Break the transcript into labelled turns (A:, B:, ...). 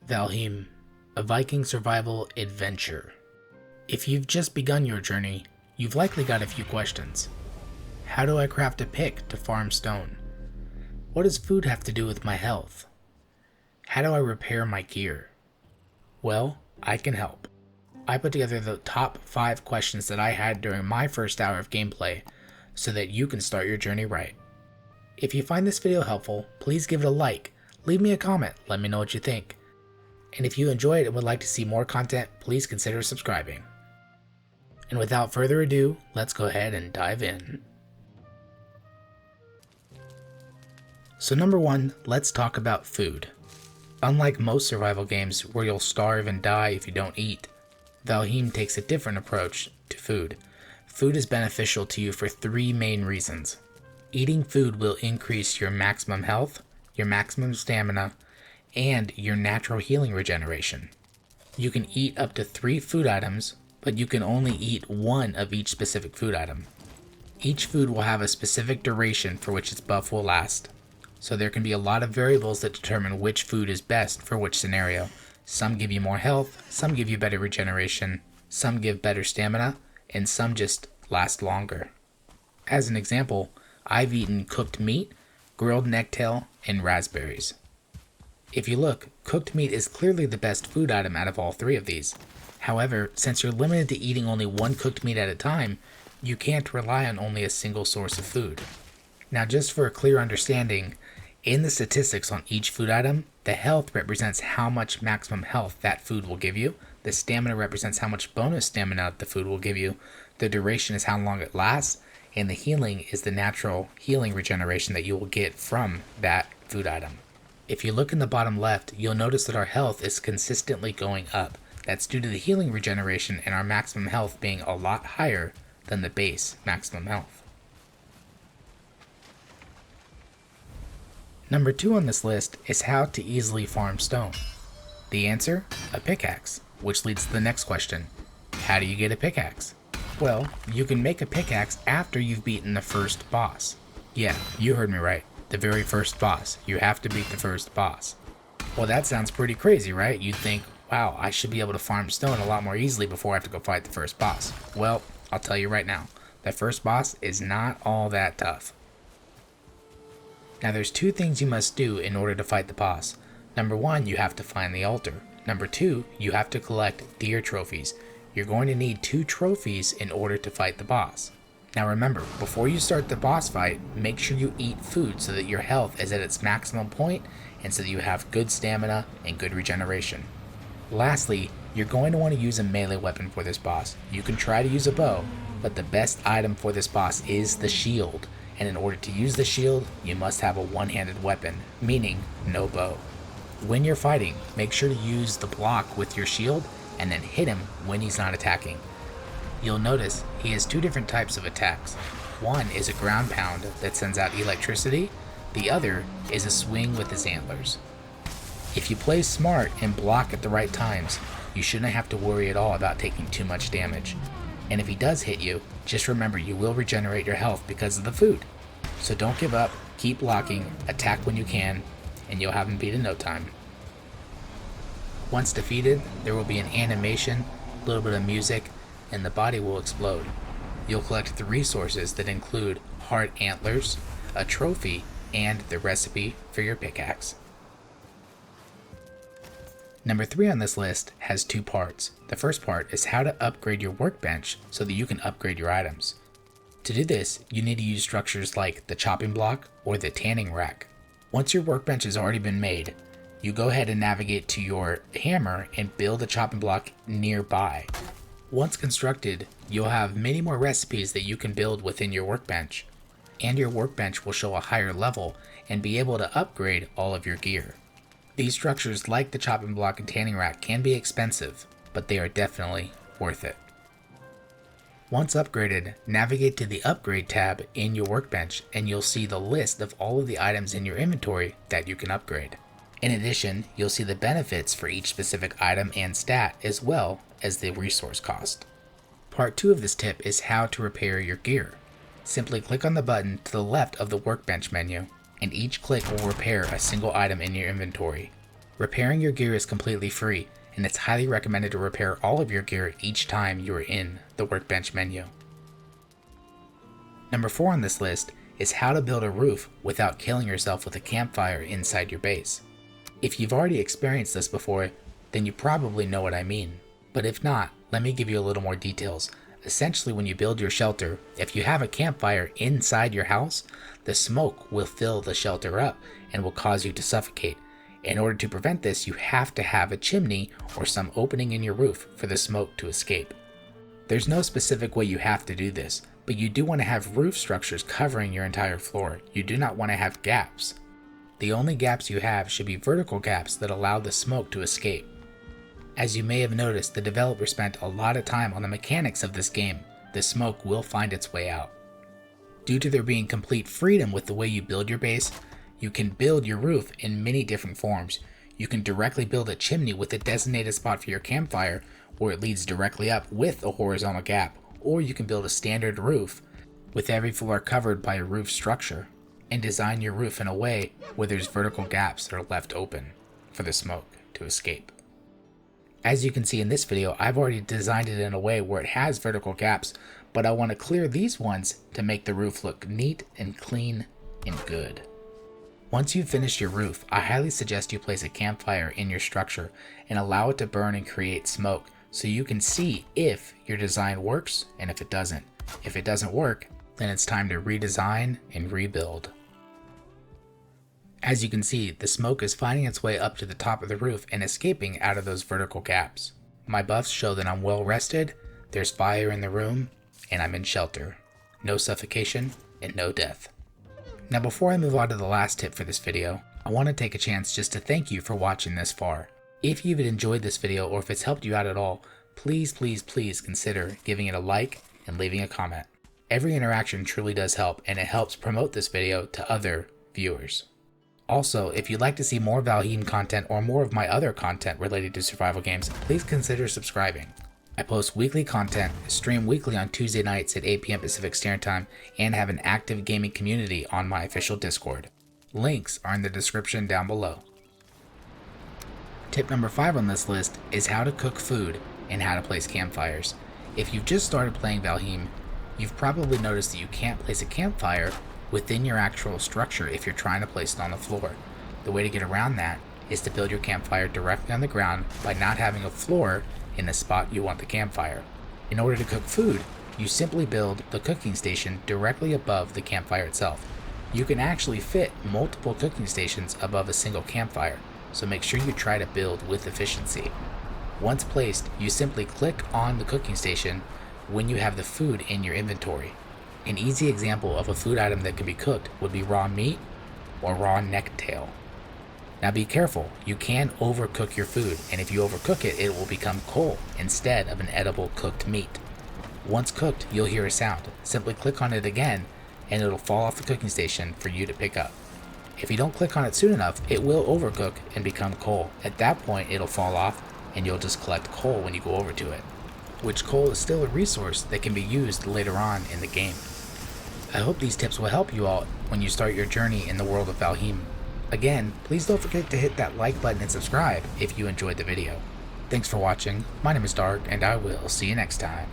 A: Valheim, a Viking survival adventure. If you've just begun your journey, you've likely got a few questions. How do I craft a pick to farm stone? What does food have to do with my health? How do I repair my gear? Well, I can help. I put together the top 5 questions that I had during my first hour of gameplay so that you can start your journey right. If you find this video helpful, please give it a like, leave me a comment, let me know what you think. And if you enjoyed and would like to see more content, please consider subscribing. And without further ado, let's go ahead and dive in. So number 1, let's talk about food. Unlike most survival games where you'll starve and die if you don't eat, Valheim takes a different approach to food. Food is beneficial to you for 3 main reasons. Eating food will increase your maximum health, your maximum stamina, and your natural healing regeneration. You can eat up to 3 food items, but you can only eat 1 of each specific food item. Each food will have a specific duration for which its buff will last, so there can be a lot of variables that determine which food is best for which scenario. Some give you more health, some give you better regeneration, some give better stamina, and some just last longer. As an example, I've eaten cooked meat, grilled necktail, and raspberries. If you look, cooked meat is clearly the best food item out of all 3 of these. However, since you're limited to eating only 1 cooked meat at a time, you can't rely on only a single source of food. Now, just for a clear understanding, in the statistics on each food item, the health represents how much maximum health that food will give you, the stamina represents how much bonus stamina the food will give you, the duration is how long it lasts, and the healing is the natural healing regeneration that you will get from that food item. If you look in the bottom left, you'll notice that our health is consistently going up. That's due to the healing regeneration and our maximum health being a lot higher than the base maximum health. Number 2 on this list is how to easily farm stone. The answer? A pickaxe, which leads to the next question. How do you get a pickaxe? Well, you can make a pickaxe after you've beaten the first boss. Yeah, you heard me right. The very first boss. You have to beat the first boss. Well, that sounds pretty crazy, right? You'd think, wow, I should be able to farm stone a lot more easily before I have to go fight the first boss. Well, I'll tell you right now, the first boss is not all that tough. Now there's 2 things you must do in order to fight the boss. Number 1, you have to find the altar. Number 2, you have to collect deer trophies. You're going to need 2 trophies in order to fight the boss. Now remember, before you start the boss fight, make sure you eat food so that your health is at its maximum point and so that you have good stamina and good regeneration. Lastly, you're going to want to use a melee weapon for this boss. You can try to use a bow, but the best item for this boss is the shield. And in order to use the shield, you must have a one-handed weapon, meaning no bow. When you're fighting, make sure to use the block with your shield and then hit him when he's not attacking. You'll notice he has 2 different types of attacks. One is a ground pound that sends out electricity, the other is a swing with his antlers. If you play smart and block at the right times, you shouldn't have to worry at all about taking too much damage. And if he does hit you, just remember you will regenerate your health because of the food. So don't give up, keep blocking, attack when you can, and you'll have him beat in no time. Once defeated, there will be an animation, a little bit of music, and the body will explode. You'll collect the resources that include heart antlers, a trophy, and the recipe for your pickaxe. Number 3 on this list has 2 parts. The first part is how to upgrade your workbench so that you can upgrade your items. To do this, you need to use structures like the chopping block or the tanning rack. Once your workbench has already been made, you go ahead and navigate to your hammer and build a chopping block nearby. Once constructed, you'll have many more recipes that you can build within your workbench, and your workbench will show a higher level and be able to upgrade all of your gear. These structures like the chopping block and tanning rack can be expensive, but they are definitely worth it. Once upgraded, navigate to the upgrade tab in your workbench and you'll see the list of all of the items in your inventory that you can upgrade. In addition, you'll see the benefits for each specific item and stat as well as the resource cost. Part 2 of this tip is how to repair your gear. Simply click on the button to the left of the workbench menu, and each click will repair a single item in your inventory. Repairing your gear is completely free, and it's highly recommended to repair all of your gear each time you are in the Workbench menu. Number 4 on this list is how to build a roof without killing yourself with a campfire inside your base. If you've already experienced this before, then you probably know what I mean. But if not, let me give you a little more details. Essentially, when you build your shelter, if you have a campfire inside your house, the smoke will fill the shelter up and will cause you to suffocate. In order to prevent this, you have to have a chimney or some opening in your roof for the smoke to escape. There's no specific way you have to do this, but you do want to have roof structures covering your entire floor. You do not want to have gaps. The only gaps you have should be vertical gaps that allow the smoke to escape. As you may have noticed, the developer spent a lot of time on the mechanics of this game. The smoke will find its way out. Due to there being complete freedom with the way you build your base, you can build your roof in many different forms. You can directly build a chimney with a designated spot for your campfire where it leads directly up with a horizontal gap, or you can build a standard roof with every floor covered by a roof structure and design your roof in a way where there's vertical gaps that are left open for the smoke to escape. As you can see in this video, I've already designed it in a way where it has vertical gaps, but I want to clear these ones to make the roof look neat and clean and good. Once you've finished your roof, I highly suggest you place a campfire in your structure and allow it to burn and create smoke so you can see if your design works and if it doesn't. If it doesn't work, then it's time to redesign and rebuild. As you can see, the smoke is finding its way up to the top of the roof and escaping out of those vertical gaps. My buffs show that I'm well rested, there's fire in the room, and I'm in shelter. No suffocation and no death. Now before I move on to the last tip for this video, I want to take a chance just to thank you for watching this far. If you've enjoyed this video or if it's helped you out at all, please consider giving it a like and leaving a comment. Every interaction truly does help, and it helps promote this video to other viewers. Also, if you'd like to see more Valheim content or more of my other content related to survival games, please consider subscribing. I post weekly content, stream weekly on Tuesday nights at 8 p.m. Pacific Standard Time, and have an active gaming community on my official Discord. Links are in the description down below. Tip number 5 on this list is how to cook food and how to place campfires. If you've just started playing Valheim, you've probably noticed that you can't place a campfire within your actual structure if you're trying to place it on the floor. The way to get around that is to build your campfire directly on the ground by not having a floor in the spot you want the campfire. In order to cook food, you simply build the cooking station directly above the campfire itself. You can actually fit multiple cooking stations above a single campfire, so make sure you try to build with efficiency. Once placed, you simply click on the cooking station when you have the food in your inventory. An easy example of a food item that can be cooked would be raw meat or raw necktail. Now be careful, you can overcook your food, and if you overcook it, it will become coal instead of an edible cooked meat. Once cooked, you'll hear a sound. Simply click on it again and it'll fall off the cooking station for you to pick up. If you don't click on it soon enough, it will overcook and become coal. At that point, it'll fall off and you'll just collect coal when you go over to it, which coal is still a resource that can be used later on in the game. I hope these tips will help you all when you start your journey in the world of Valheim. Again, please don't forget to hit that like button and subscribe if you enjoyed the video. Thanks for watching, my name is Dark, and I will see you next time.